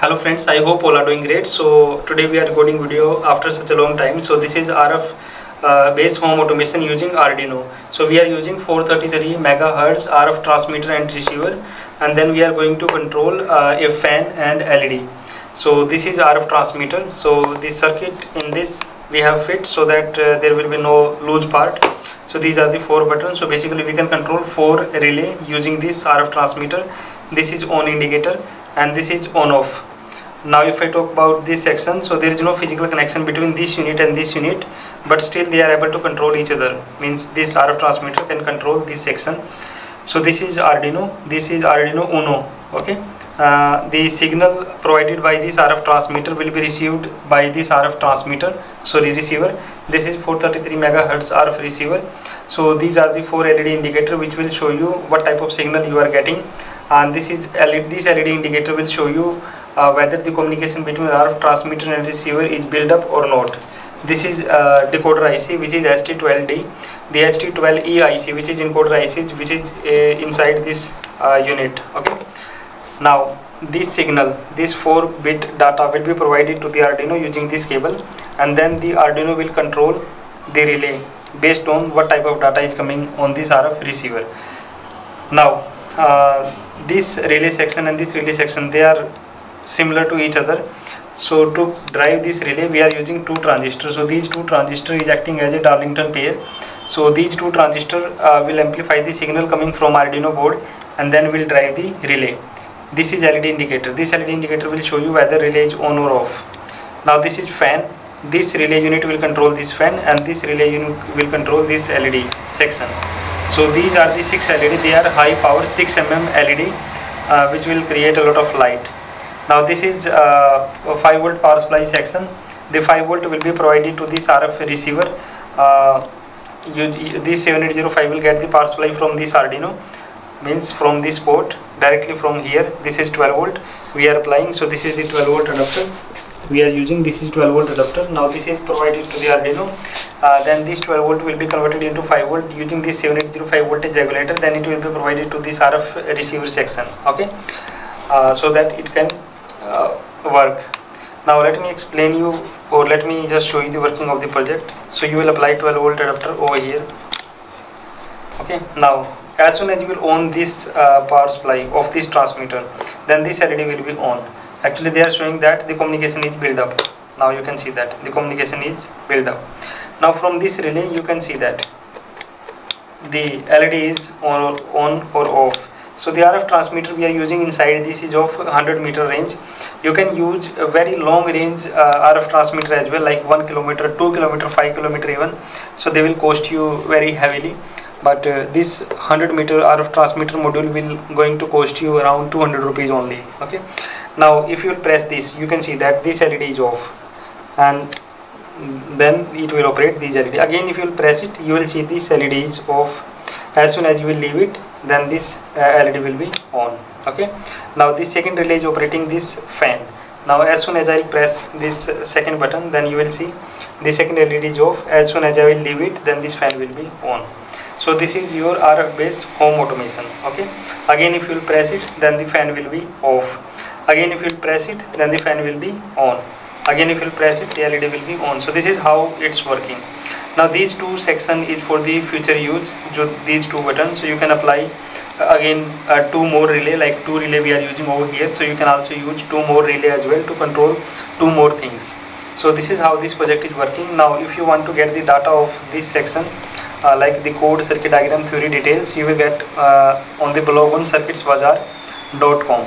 Hello friends, I hope all are doing great. So today we are recording video after such a long time. So this is RF based home automation using Arduino. So we are using 433 megahertz RF transmitter and receiver, and then we are going to control a fan and LED. So this is RF transmitter. So this circuit in this we have fit so that there will be no loose part. So these are the 4 buttons. So basically we can control 4 relay using this RF transmitter. This is on indicator and this is on off. Now if I talk about this section, so there is no physical connection between this unit and this unit, but still they are able to control each other. Means this RF transmitter can control this section. So this is Arduino, this is Arduino Uno. Okay, the signal provided by this RF transmitter will be received by this RF transmitter, receiver. This is 433 megahertz RF receiver. So these are the 4 LED indicator which will show you what type of signal you are getting, and this LED indicator will show you whether the communication between RF transmitter and receiver is built up or not. This is decoder IC which is ST12D, the ST12E IC which is encoder IC which is inside this unit. Okay, now this signal, this 4-bit data will be provided to the Arduino using this cable, and then the Arduino will control the relay based on what type of data is coming on this RF receiver. Now this relay section and this relay section, they are similar to each other. So to drive this relay we are using 2 transistors. So these 2 transistors is acting as a Darlington pair. So these 2 transistors will amplify the signal coming from Arduino board and then will drive the relay. This is LED indicator. This LED indicator will show you whether relay is on or off. Now this is fan. This relay unit will control this fan, and this relay unit will control this LED section. So these are the 6 LED. They are high power 6 mm LED which will create a lot of light. Now this is a 5 volt power supply section. The 5 volt will be provided to this RF receiver. This 7805 will get the power supply from this Arduino, means from this port directly from here. This is 12 volt we are applying. So this is the 12 volt adapter we are using. This is 12 volt adapter. Now this is provided to the Arduino. Then this 12 volt will be converted into 5 volt using this 7805 voltage regulator. Then it will be provided to this RF receiver section. Okay, so that it can work. Now let me explain you, or let me just show you the working of the project. So you will apply 12 volt adapter over here. Okay, now as soon as you will on this power supply of this transmitter, then this LED will be on. Actually they are showing that the communication is built up. Now you can see that the communication is built up. Now from this relay you can see that the LED is on or off. So the RF transmitter we are using inside this is of 100 meter range. You can use a very long range RF transmitter as well, like 1 kilometer, 2 kilometer, 5 kilometer even. So they will cost you very heavily. But this 100 meter RF transmitter module will going to cost you around 200 rupees only. Okay. Now if you press this, you can see that this LED is off, and then it will operate this LED. Again if you will press it, you will see this LED is off. As soon as you will leave it, then this LED will be on. Okay, now this second relay is operating this fan. Now as soon as I will press this second button, then you will see the second LED is off. As soon as I will leave it, then this fan will be on. So this is your RF based home automation. Okay, again if you will press it, then the fan will be off. Again if you will press it, then the fan will be on. Again if you will press it, the LED will be on. So this is how it's working. Now these 2 section is for the future use, these 2 buttons. So you can apply again 2 more relay, like 2 relay we are using over here. So you can also use 2 more relay as well to control 2 more things. So this is how this project is working. Now if you want to get the data of this section, like the code, circuit diagram, theory details, you will get on the blog on circuitsbazaar.com.